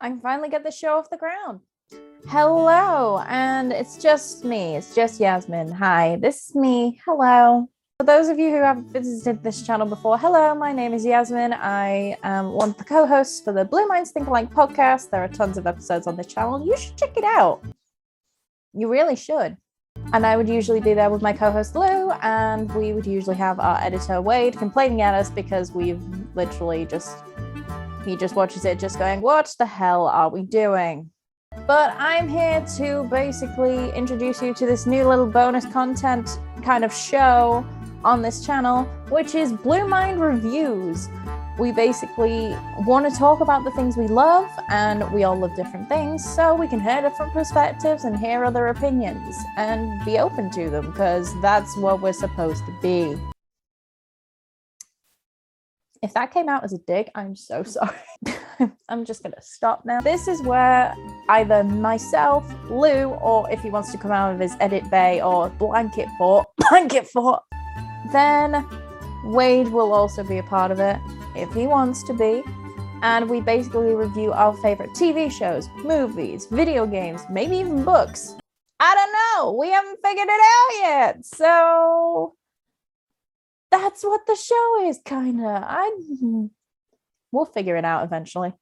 I can finally get this show off the ground. Hello, and it's just me. It's just Yasmin. Hi, this is me. Hello. For those of you who haven't visited this channel before, hello, my name is Yasmin. I am one of the co-hosts for the Blue Minds Think Alike podcast. There are tons of episodes on this channel. You should check it out. You really should. And I would usually be there with my co-host Lou, and we would usually have our editor Wade complaining at us because we've literally he just watches it just going, what the hell are we doing? But I'm here to basically introduce you to this new little bonus content kind of show on this channel, which is Blue Mind Reviews. We basically want to talk about the things we love, and we all love different things, so we can hear different perspectives and hear other opinions and be open to them, because that's what we're supposed to be. If that came out as a dig, I'm so sorry. I'm just gonna stop now. This is where either myself, Lou, or if he wants to come out of his edit bay or blanket fort, then Wade will also be a part of it if he wants to be. And we basically review our favorite TV shows, movies, video games, maybe even books. I don't know. We haven't figured it out yet. So that's what the show is, kinda. We'll figure it out eventually.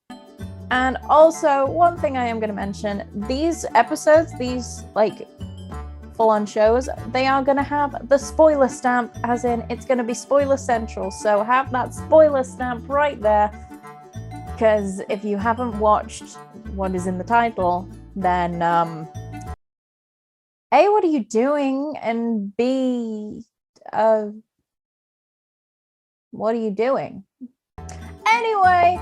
And also, one thing I am going to mention, these episodes, these like full-on shows, they are going to have the spoiler stamp, as in it's going to be spoiler central. So have that spoiler stamp right there, because if you haven't watched what is in the title, then A, what are you doing? And B, what are you doing? Anyway,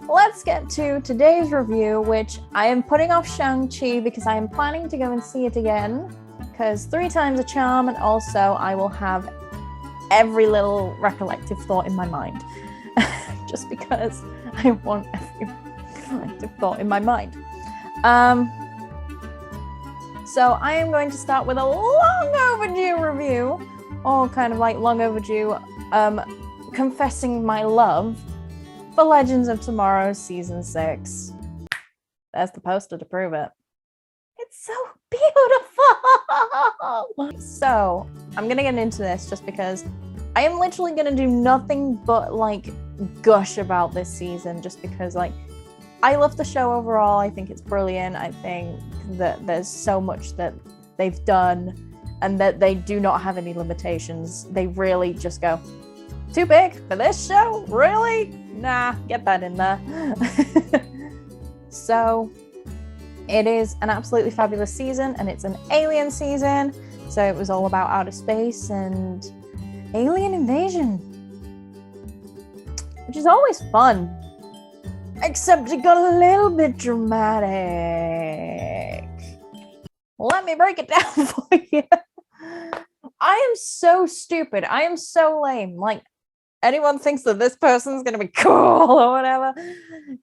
let's get to today's review, which I am putting off Shang-Chi because I am planning to go and see it again, because 3 times a charm, and also I will have every little recollective thought in my mind. Just because I want every recollective thought in my mind. So I am going to start with a long overdue review, or kind of like long overdue, confessing my love for Legends of Tomorrow Season 6. There's the poster to prove it. It's so beautiful! So, I'm gonna get into this just because I am literally gonna do nothing but like gush about this season, just because like I love the show overall. I think it's brilliant. I think that there's so much that they've done and that they do not have any limitations. They really just go, too big for this show? Really? Nah, get that in there. So, it is an absolutely fabulous season, and it's an alien season. So it was all about outer space and alien invasion, which is always fun. Except it got a little bit dramatic. Let me break it down for you. I am so stupid. I am so lame. Like, anyone thinks that this person's gonna be cool or whatever,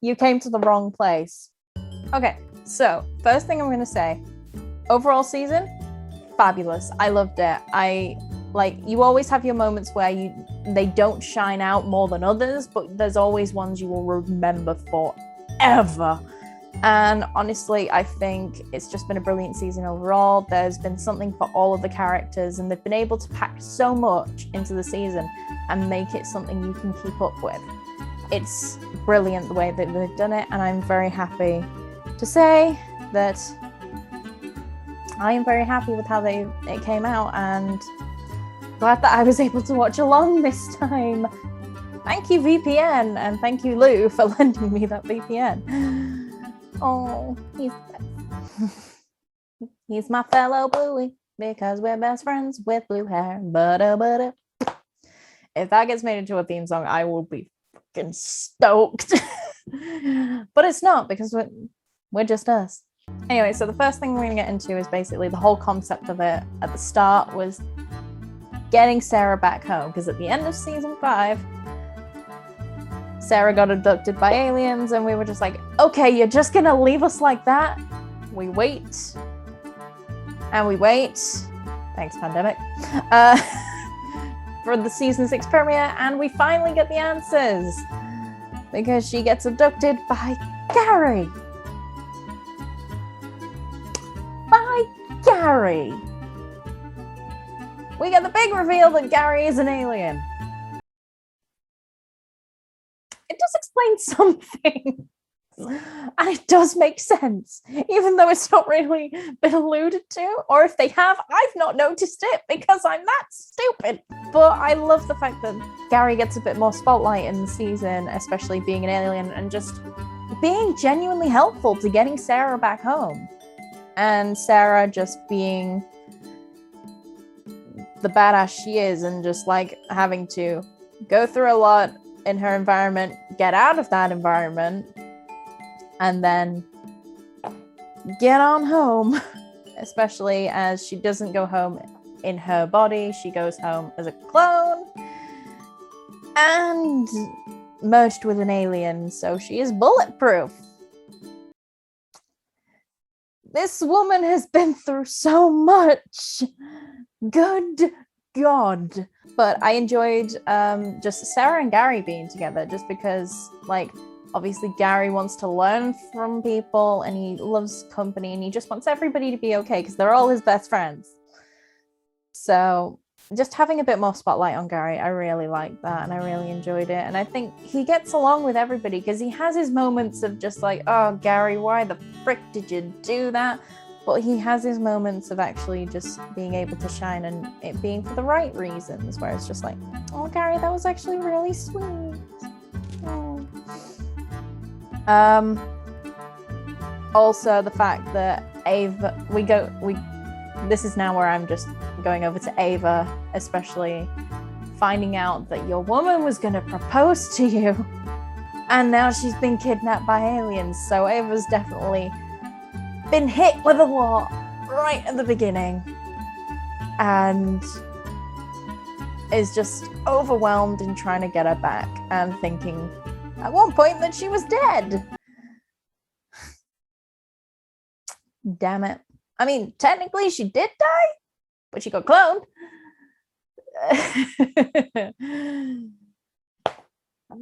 you came to the wrong place. Okay, so first thing I'm gonna say, overall season, fabulous. I loved it. You always have your moments where they don't shine out more than others, but there's always ones you will remember forever. And honestly, I think it's just been a brilliant season overall. There's been something for all of the characters, and they've been able to pack so much into the season and make it something you can keep up with. It's brilliant the way that they've done it, and I'm very happy to say that I am very happy with how it came out, and glad that I was able to watch along this time. Thank you, VPN, and thank you, Lou, for lending me that VPN. Oh, he's my fellow Bluey, because we're best friends with blue hair. But if that gets made into a theme song, I will be fucking stoked. But it's not, because we're just us. Anyway, so the first thing we're going to get into is basically the whole concept of it at the start was getting Sarah back home, because at the end of season 5, Sarah got abducted by aliens, and we were just like, okay, you're just gonna leave us like that? We wait. And we wait. Thanks, pandemic. For the season 6 premiere, and we finally get the answers. Because she gets abducted by Gary. Gary. We get the big reveal that Gary is an alien. It does explain something. And it does make sense, even though it's not really been alluded to. Or if they have, I've not noticed it because I'm that stupid. But I love the fact that Gary gets a bit more spotlight in the season, especially being an alien and just being genuinely helpful to getting Sarah back home. And Sarah just being the badass she is and just like having to go through a lot in her environment, get out of that environment, and then get on home, especially as she doesn't go home in her body. She goes home as a clone and merged with an alien, so she is bulletproof. This woman has been through so much. Good God. But I enjoyed just Sarah and Gary being together, just because, like, obviously Gary wants to learn from people and he loves company and he just wants everybody to be okay because they're all his best friends. So just having a bit more spotlight on Gary, I really liked that and I really enjoyed it. And I think he gets along with everybody because he has his moments of just like, oh, Gary, why the frick did you do that? But he has his moments of actually just being able to shine and it being for the right reasons, where it's just like, oh, Gary, that was actually really sweet. Oh. Also the fact that Ava, this is now where I'm just going over to Ava, especially finding out that your woman was going to propose to you and now she's been kidnapped by aliens. So Ava's definitely been hit with a lot right at the beginning and is just overwhelmed in trying to get her back and thinking at one point that she was dead. Damn it. I mean, technically she did die, but she got cloned.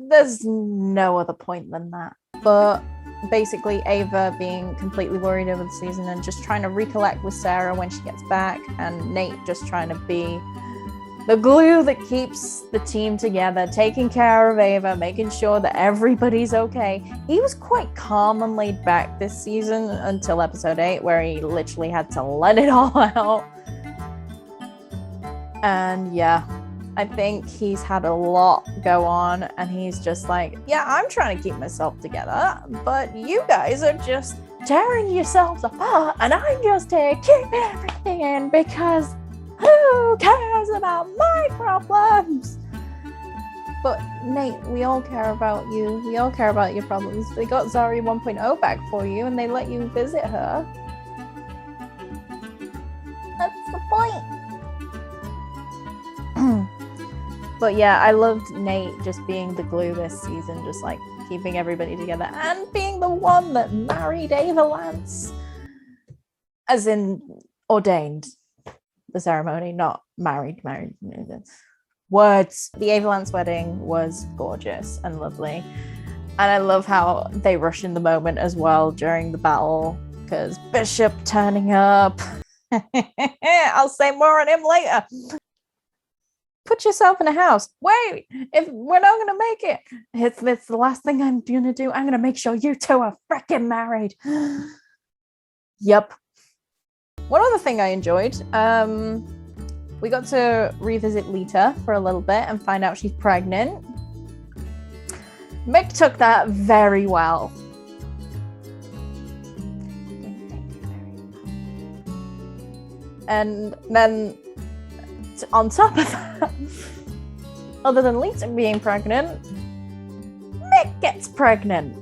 There's no other point than that. But basically Ava being completely worried over the season and just trying to recollect with Sarah when she gets back, and Nate just trying to be the glue that keeps the team together, taking care of Ava, making sure that everybody's okay. He was quite calm and laid back this season until episode 8, where he literally had to let it all out. And yeah, I think he's had a lot go on and he's just like, yeah, I'm trying to keep myself together, but you guys are just tearing yourselves apart and I'm just here keeping everything in because who cares about my problems? But Nate, we all care about you. We all care about your problems. They got Zari 1.0 back for you and they let you visit her. That's the point. But yeah, I loved Nate just being the glue this season, just like keeping everybody together and being the one that married Ava Lance. As in ordained the ceremony, not married. Words. The Ava Lance wedding was gorgeous and lovely. And I love how they rush in the moment as well during the battle, because Bishop turning up. I'll say more on him later. Put yourself in a house. Wait, if we're not going to make it, it's the last thing I'm going to do. I'm going to make sure you two are freaking married. Yep. One other thing I enjoyed, we got to revisit Lita for a little bit and find out she's pregnant. Mick took that very well. And then on top of that, other than Lita being pregnant, Mick gets pregnant.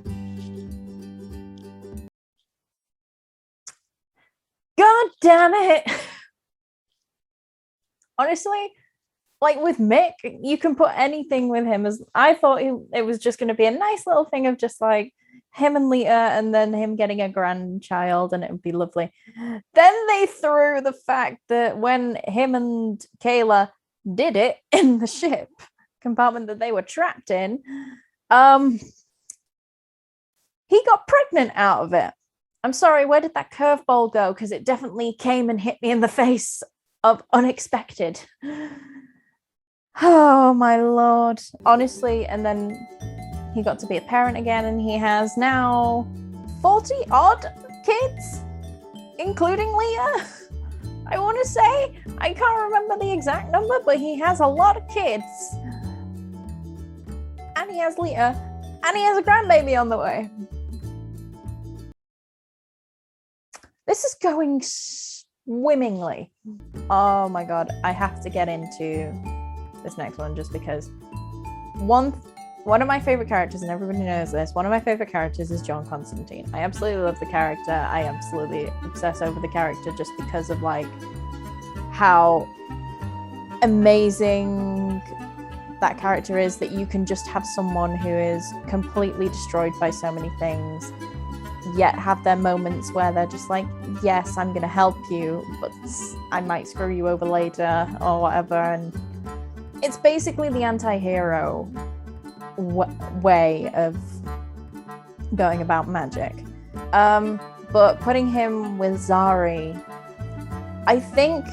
God damn it. Honestly, like with Mick, you can put anything with him. As I thought it was just going to be a nice little thing of just like him and Lita and then him getting a grandchild and it would be lovely. Then they threw the fact that when him and Kayla did it in the ship compartment that they were trapped in, he got pregnant out of it. I'm sorry, where did that curveball go? Because it definitely came and hit me in the face of unexpected. Oh my lord. Honestly, and then he got to be a parent again, and he has now 40 odd kids, including Leah. I want to say, I can't remember the exact number, but he has a lot of kids. And he has Leah, and he has a grandbaby on the way. This is going swimmingly. Oh my god, I have to get into this next one just because one of my favorite characters, and everybody knows this, one of my favorite characters is John Constantine. I absolutely love the character. I absolutely obsess over the character just because of like how amazing that character is, that you can just have someone who is completely destroyed by so many things, yet have their moments where they're just like, yes, I'm gonna help you, but I might screw you over later or whatever. And it's basically the anti-hero way of going about magic. But putting him with Zari, I think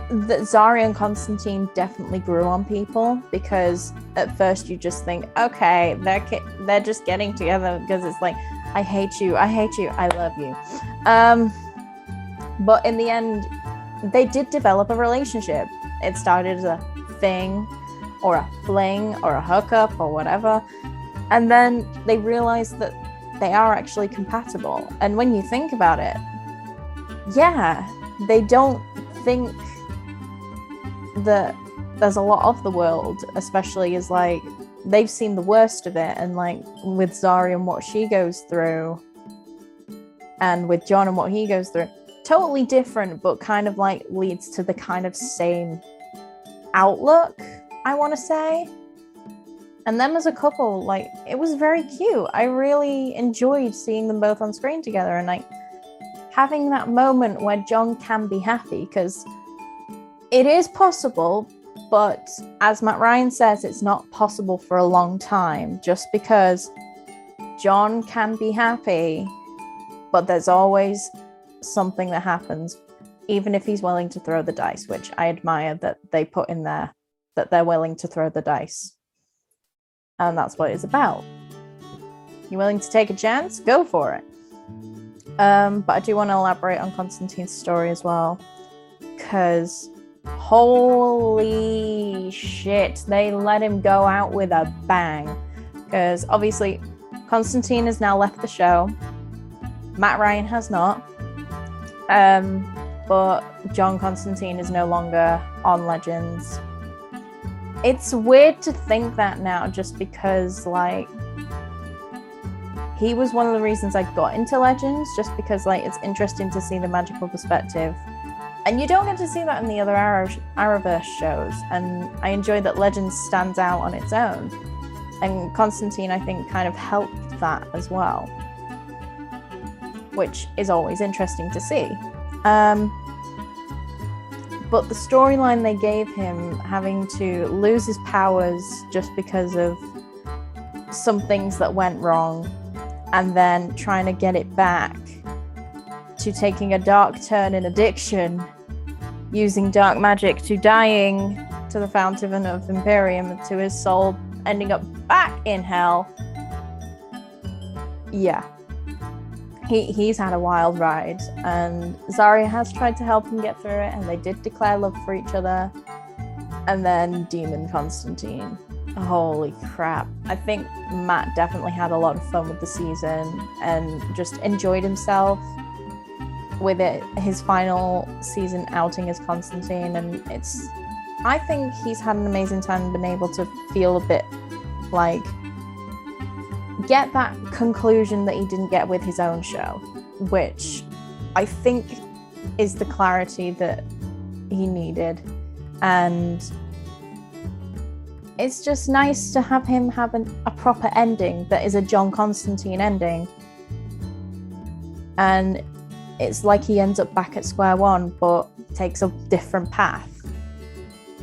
that Zari and Constantine definitely grew on people, because at first you just think, okay, they're just getting together because it's like, I hate you, I love you. But in the end, they did develop a relationship. It started as a thing, or a fling, or a hookup, or whatever. And then they realized that they are actually compatible. And when you think about it, yeah, they don't think that there's a lot of the world, especially as like they've seen the worst of it, and like with Zari and what she goes through, and with John and what he goes through, totally different, but kind of like leads to the kind of same outlook, I want to say. And them as a couple, like, it was very cute. I really enjoyed seeing them both on screen together, and like having that moment where John can be happy, because it is possible, but as Matt Ryan says, it's not possible for a long time, just because John can be happy, but there's always something that happens, even if he's willing to throw the dice, which I admire that they put in there, that they're willing to throw the dice. And that's what it's about. You're willing to take a chance? Go for it. But I do want to elaborate on Constantine's story as well, because holy shit, they let him go out with a bang. Because obviously Constantine has now left the show. Matt Ryan has not. But John Constantine is no longer on Legends. It's weird to think that now, just because like he was one of the reasons I got into Legends, just because like it's interesting to see the magical perspective, and you don't get to see that in the other Arrowverse shows, and I enjoy that Legends stands out on its own, and Constantine I think kind of helped that as well, which is always interesting to see. But the storyline they gave him, having to lose his powers just because of some things that went wrong, and then trying to get it back, to taking a dark turn in addiction, using dark magic, to dying to the Fountain of Imperium, to his soul ending up back in hell. Yeah. He's had a wild ride, and Zarya has tried to help him get through it, and they did declare love for each other. And then Demon Constantine. Holy crap. I think Matt definitely had a lot of fun with the season and just enjoyed himself with it, his final season outing as Constantine, and I think he's had an amazing time and been able to feel a bit like get that conclusion that he didn't get with his own show, which I think is the clarity that he needed. And it's just nice to have him have a proper ending that is a John Constantine ending. And it's like he ends up back at square one, but takes a different path,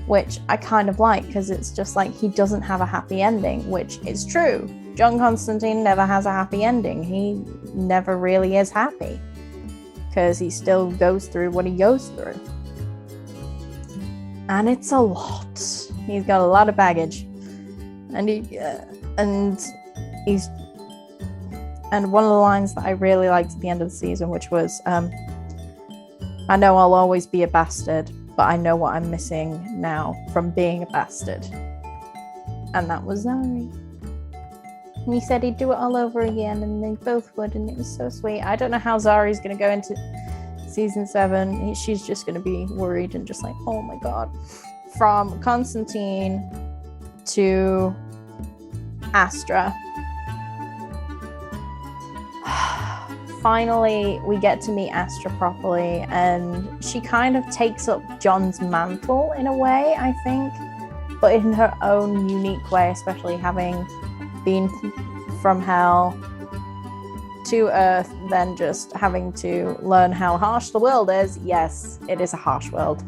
which I kind of like, because it's just like he doesn't have a happy ending, which is true. John Constantine never has a happy ending. He never really is happy. because he still goes through what he goes through. And it's a lot. He's got a lot of baggage. And one of the lines that I really liked at the end of the season, which was, I know I'll always be a bastard, but I know what I'm missing now from being a bastard. And that was Zari. And he said he'd do it all over again, and they both would, and it was so sweet. I don't know how Zari's going to go into season 7. She's just going to be worried and just like, oh my god. From Constantine to Astra. Finally, we get to meet Astra properly, and she kind of takes up John's mantle in a way, I think, but in her own unique way, especially having been from hell to Earth, then just having to learn how harsh the world is. Yes, it is a harsh world.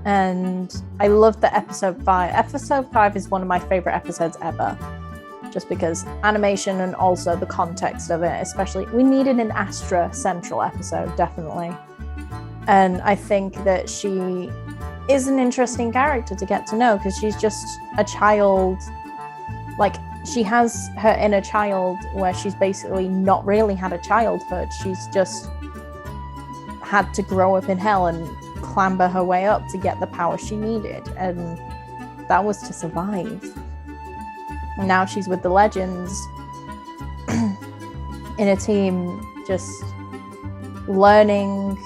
And I loved the episode 5. Episode 5 is one of my favorite episodes ever, just because animation and also the context of it, especially. We needed an Astra central episode, definitely. And I think that she is an interesting character to get to know, because she's just a child. Like, she has her inner child where she's basically not really had a childhood. She's just had to grow up in hell and clamber her way up to get the power she needed, and that was to survive. And now she's with the legends in a team, just learning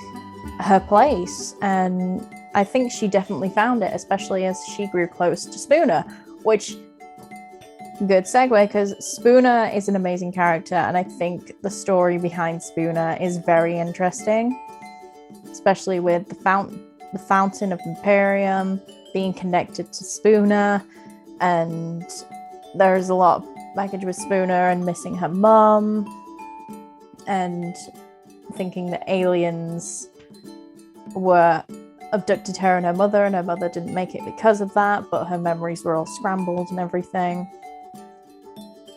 her place, and I think she definitely found it, especially as she grew close to Spooner, which, good segue, because Spooner is an amazing character, and I think the story behind Spooner is very interesting, especially with the Fountain of Imperium being connected to Spooner, and there's a lot of baggage with Spooner and missing her mum, and thinking that aliens were abducted her and her mother didn't make it because of that, but her memories were all scrambled and everything.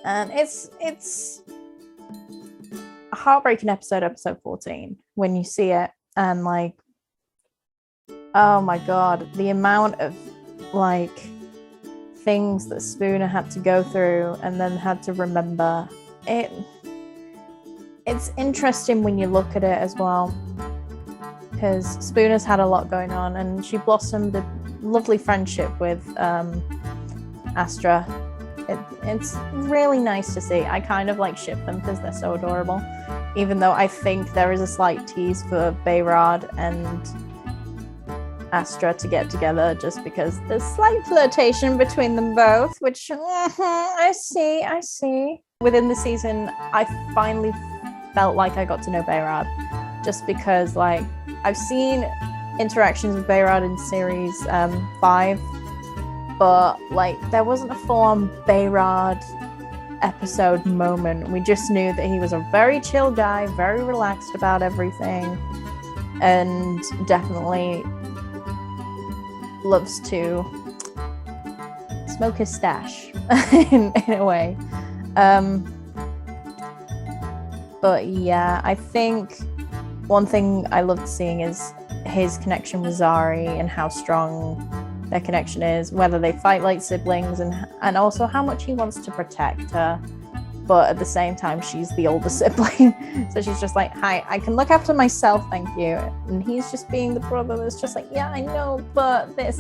And it's a heartbreaking episode 14, when you see it, and like, oh my god, the amount of like things that Spooner had to go through and then had to remember. It's interesting when you look at it as well, because Spooner's had a lot going on, and she blossomed a lovely friendship with Astra. It's really nice to see. I kind of like ship them because they're so adorable, even though I think there is a slight tease for Bayrod and Astra to get together, just because there's slight flirtation between them both, which I see. Within the season, I finally felt like I got to know Bayrod, just because like I've seen interactions with Bayrod in series 5, but like there wasn't a full-on Bayrod episode moment. We just knew that he was a very chill guy, very relaxed about everything, and definitely loves to smoke his stash in a way. But yeah, I think one thing I loved seeing is his connection with Zari and how strong their connection is, whether they fight like siblings, and also how much he wants to protect her, but at the same time she's the older sibling, so she's just like, hi, I can look after myself, thank you, and he's just being the brother that's just like, yeah, I know, but this,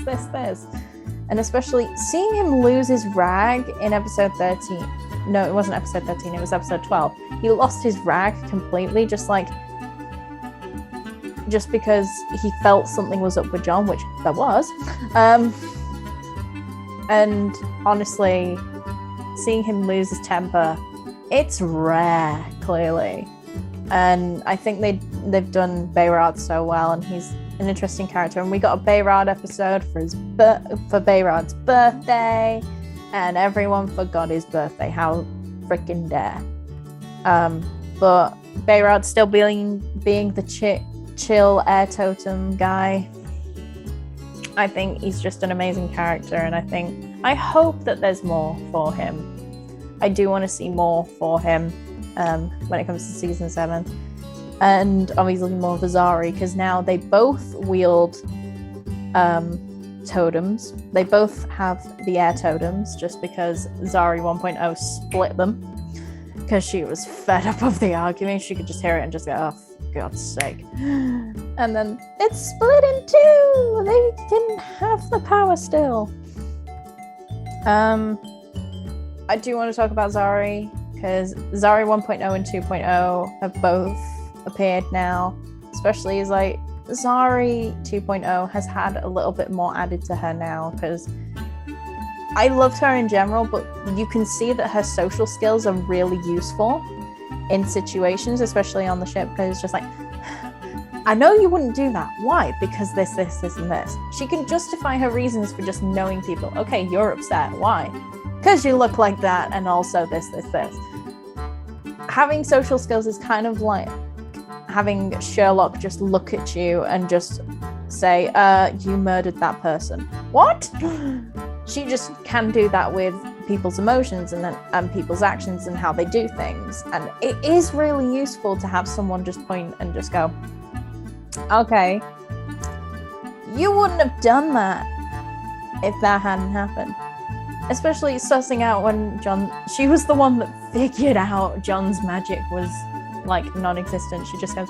and especially seeing him lose his rag in episode 13. No, it wasn't episode 13, it was episode 12. He lost his rag completely, just because he felt something was up with John, which there was. And honestly, seeing him lose his temper, it's rare, clearly. And I think they've done Bayrod so well, and he's an interesting character. And we got a Bayrod episode for Bayrod's birthday, and everyone forgot his birthday. How freaking dare. But Bayrod still being the chill air totem guy. I think he's just an amazing character, and I hope that there's more for him. I do want to see more for him. when it comes to season 7. And obviously more for Zari, because now they both wield totems. They both have the air totems, just because Zari 1.0 split them, because she was fed up of the argument. She could just hear it and just go, oh, for God's sake. And then it's split in 2! They didn't have the power still. I do want to talk about Zari, because Zari 1.0 and 2.0 have both appeared now, especially as like Zari 2.0 has had a little bit more added to her now, because I loved her in general, but you can see that her social skills are really useful in situations, especially on the ship, because it's just like, I know you wouldn't do that. Why? Because this, and this. She can justify her reasons for just knowing people. Okay, you're upset. Why? Because you look like that, and also this. Having social skills is kind of like having Sherlock just look at you and just say, you murdered that person. What? She just can do that with people's emotions and people's actions and how they do things. And it is really useful to have someone just point and just go, okay, you wouldn't have done that if that hadn't happened. Especially sussing out when she was the one that figured out John's magic was like non-existent. She just goes,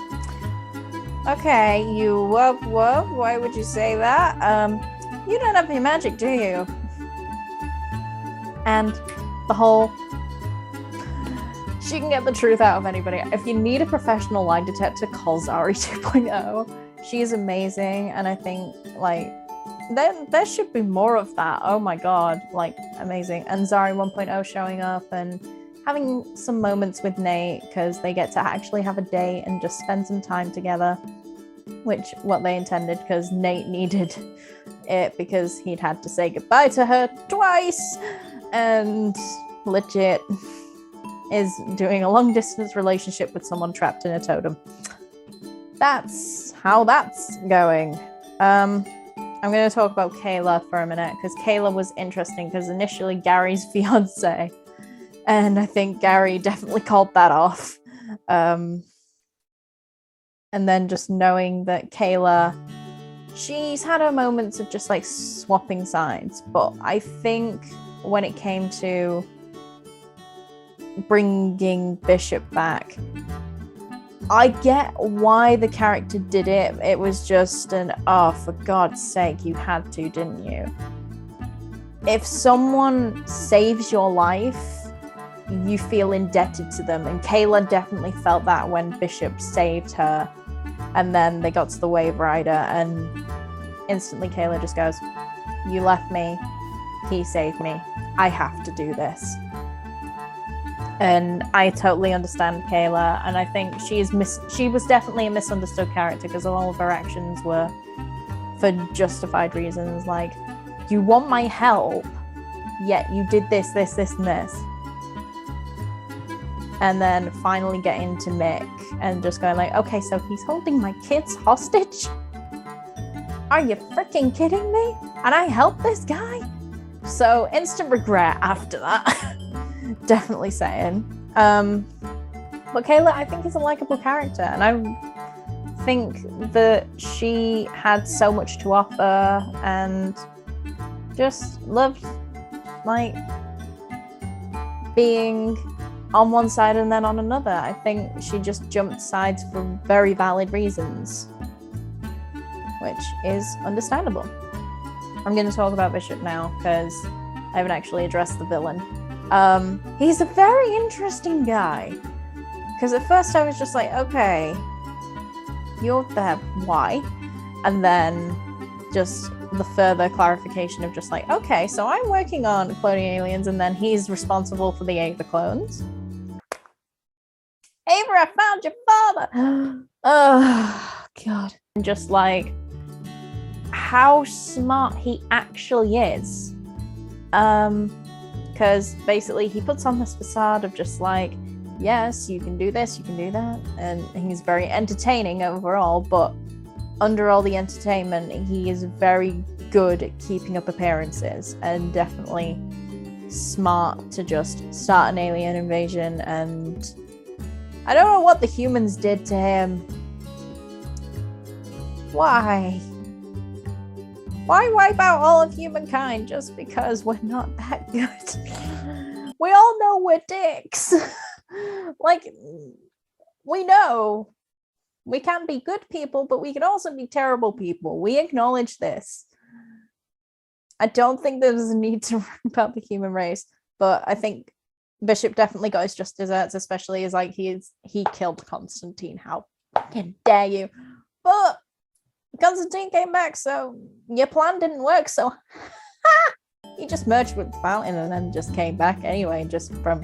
okay, you what, why would you say that? You don't have any magic, do you? And the whole, she can get the truth out of anybody. If you need a professional lie detector, call Zari 2.0. She's amazing, and I think like there should be more of that. Oh my god, like amazing. And Zari 1.0 showing up and having some moments with Nate, because they get to actually have a day and just spend some time together, which what they intended, because Nate needed it because he'd had to say goodbye to her twice and legit is doing a long distance relationship with someone trapped in a totem. That's how that's going. I'm going to talk about Kayla for a minute, because Kayla was interesting, because initially Gary's fiance, and I think Gary definitely called that off. And then just knowing that Kayla, she's had her moments of just like swapping sides, but I think when it came to bringing Bishop back, I get why the character did it. It was just oh, for God's sake, you had to, didn't you? If someone saves your life, you feel indebted to them, and Kayla definitely felt that when Bishop saved her, and then they got to the Wave Rider, and instantly Kayla just goes, you left me, he saved me, I have to do this. And I totally understand Kayla, and I think she was definitely a misunderstood character, because all of her actions were for justified reasons, like, you want my help, yet you did this, and this. And then finally getting to Mick and just going like, okay, so he's holding my kids hostage? Are you freaking kidding me? And I helped this guy? So instant regret after that. Definitely saying. But Kayla, I think, is a likable character, and I think that she had so much to offer and just loved like being on one side and then on another. I think she just jumped sides for very valid reasons, which is understandable. I'm going to talk about Bishop now, because I haven't actually addressed the villain. He's a very interesting guy, because at first I was just like, okay, you're there, why? And then just the further clarification of just like, okay, so I'm working on cloning aliens, and then he's responsible for the Ava clones. Ava, I found your father! Oh, God. And just like how smart he actually is. Because basically he puts on this facade of just like, yes, you can do this, you can do that, and he's very entertaining overall, but under all the entertainment, he is very good at keeping up appearances, and definitely smart to just start an alien invasion and I don't know what the humans did to him. Why? Why wipe out all of humankind just because we're not that good? We all know we're dicks. Like, we know we can be good people, but we can also be terrible people. We acknowledge this. I don't think there's a need to write about the human race, but I think Bishop definitely got his just desserts, especially as like he killed Constantine. How fucking dare you? But Constantine came back, so your plan didn't work, so he just merged with the Fountain and then just came back anyway, just from...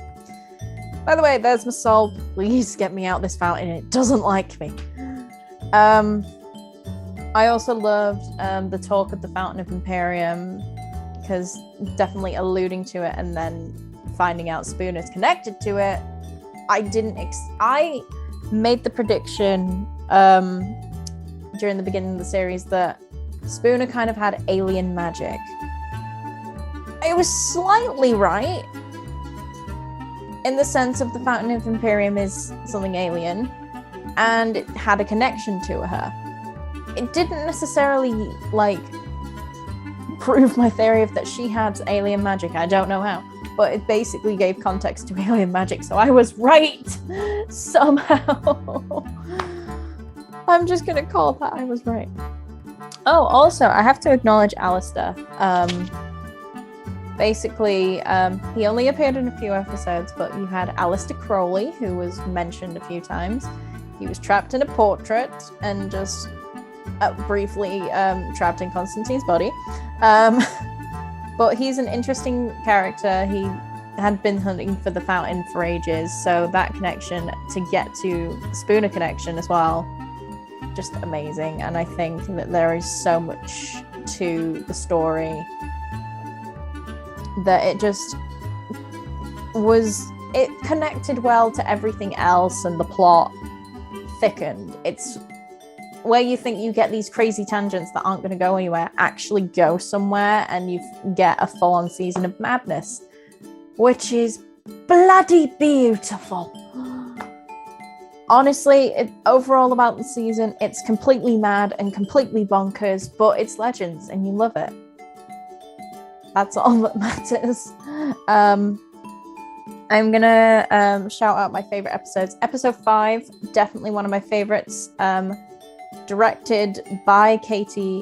By the way, there's my soul. Please get me out this fountain. It doesn't like me. I also loved the talk at the Fountain of Imperium, because definitely alluding to it and then finding out Spooner's connected to it. I made the prediction during the beginning of the series that Spooner kind of had alien magic. I was slightly right, in the sense of the Fountain of Imperium is something alien, and it had a connection to her. It didn't necessarily, like, prove my theory of that she had alien magic. I don't know how, but it basically gave context to alien magic, so I was right somehow. I'm just gonna call that I was right. Oh, also, I have to acknowledge Alistair. Basically, he only appeared in a few episodes, but you had Alistair Crowley, who was mentioned a few times. He was trapped in a portrait and just briefly trapped in Constantine's body. But he's an interesting character. He had been hunting for the Fountain for ages, so that connection to get to Spooner connection as well, just amazing. And I think that there is so much to the story that it connected well to everything else, and the plot thickened. It's where you think you get these crazy tangents that aren't going to go anywhere actually go somewhere, and you get a full-on season of madness, which is bloody beautiful. Honestly, overall about the season, it's completely mad and completely bonkers, but it's Legends and you love it. That's all that matters. I'm gonna shout out my favorite episodes. Episode 5, definitely one of my favorites. Directed by Katie.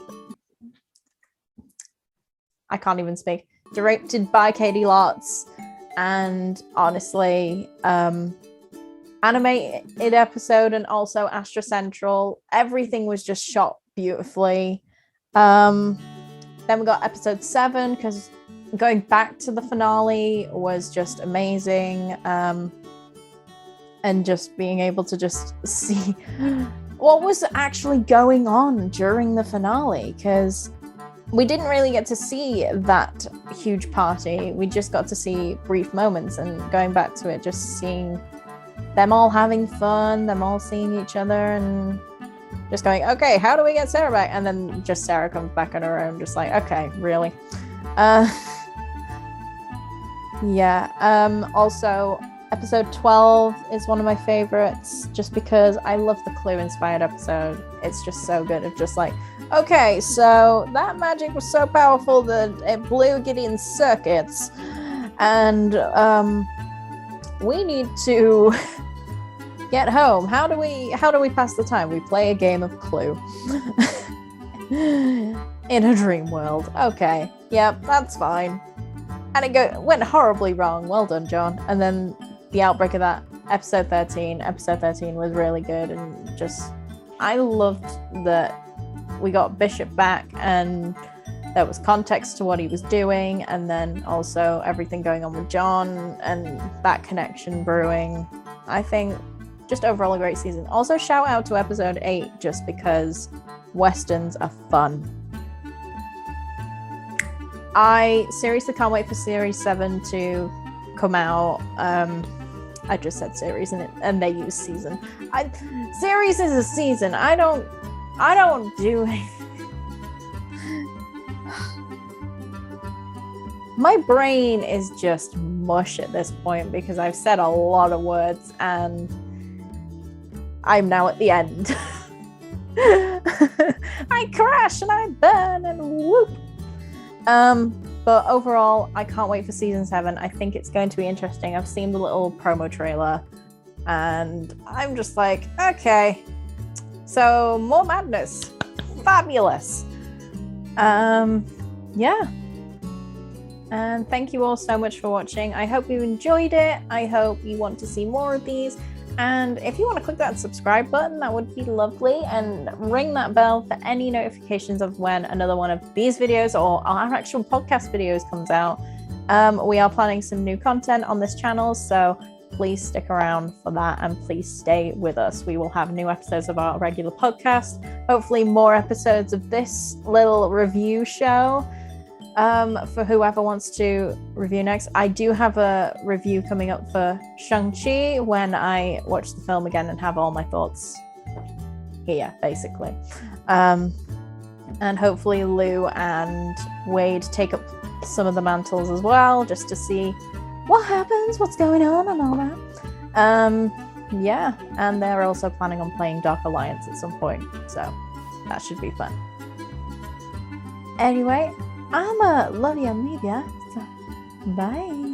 I can't even speak. Directed by Katie Lotz, and honestly, animated episode, and also Astra Central. Everything was just shot beautifully. Then we got episode 7, because going back to the finale was just amazing. And just being able to just see what was actually going on during the finale, because we didn't really get to see that huge party. We just got to see brief moments, and going back to it, just seeing them all having fun, them all seeing each other, and just going, okay, how do we get Sarah back? And then just Sarah comes back on her own, just like, okay, really? Yeah. Also, episode 12 is one of my favorites, just because I love the Clue-inspired episode. It's just so good. It's just like, okay, so that magic was so powerful that it blew Gideon's circuits, and we need to get home. How do we pass the time? We play a game of Clue in a dream world. Okay, yep, that's fine. And it went horribly wrong. Well done, John. And then the outbreak of that, episode 13 was really good, and just I loved that we got Bishop back, and there was context to what he was doing, and then also everything going on with John and that connection brewing. I think just overall a great season. Also, shout out to episode 8, just because Westerns are fun. I seriously can't wait for series 7 to come out. I just said series, and they use season. Series is a season. I don't do anything. My brain is just mush at this point, because I've said a lot of words, and I'm now at the end. I crash and I burn and whoop. But overall, I can't wait for season 7. I think it's going to be interesting. I've seen the little promo trailer and I'm just like, okay, so more madness. Fabulous. Yeah. And thank you all so much for watching. I hope you enjoyed it. I hope you want to see more of these. And if you want to click that subscribe button, that would be lovely. And ring that bell for any notifications of when another one of these videos or our actual podcast videos comes out. We are planning some new content on this channel, so please stick around for that and please stay with us. We will have new episodes of our regular podcast, hopefully more episodes of this little review show. For whoever wants to review next. I do have a review coming up for Shang-Chi when I watch the film again and have all my thoughts here, basically. And hopefully Lou and Wade take up some of the mantles as well, just to see what happens, what's going on and all that. Yeah, and they're also planning on playing Dark Alliance at some point, so that should be fun. Anyway, love you, media. So, bye.